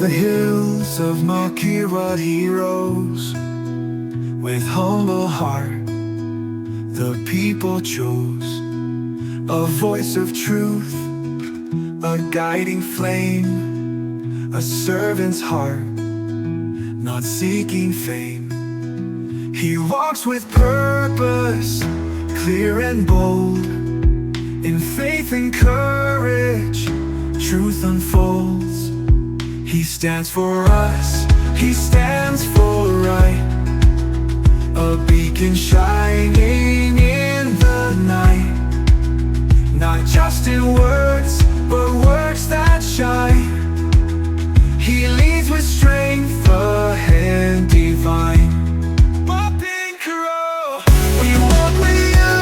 the hills of Mawkyrwat he rose. With humble heart the people chose a voice of truth, a guiding flame, a servant's heart, not seeking fame. He walks with purpose, clear and bold. In faith and courage, truth unfolds. He stands for us, he stands for right, a beacon shining in the night. Not just in words, but words that shine. He leads with strength, a hand divine. We walk with you,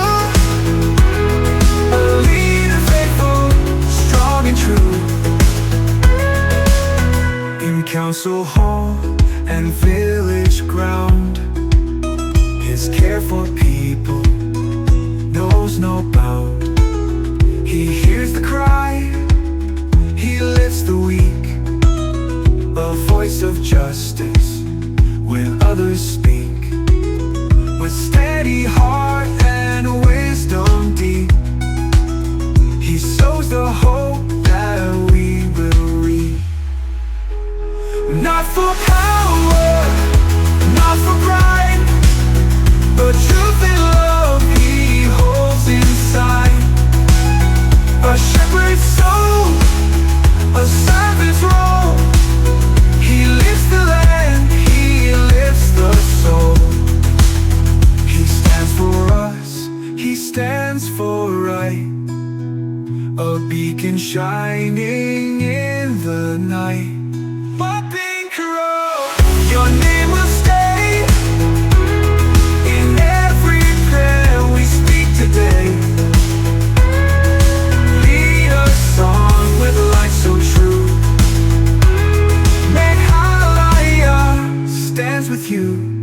a leader faithful, strong and true. In council hall and village ground, his care for people knows no bound. He hears the cry, he lifts the weak, a voice of justice when others speak. With steady heart and wisdom deep, he sows the hope that we will reap. Not for power, not for pride, but truth and love he holds inside. A shepherd's soul, a servant's role. He lifts the land, he lifts the soul. He stands for us, he stands for right, a beacon shining in the night. Your name will stay in every prayer we speak today. Lead us on with light so true. May Halaya stands with you.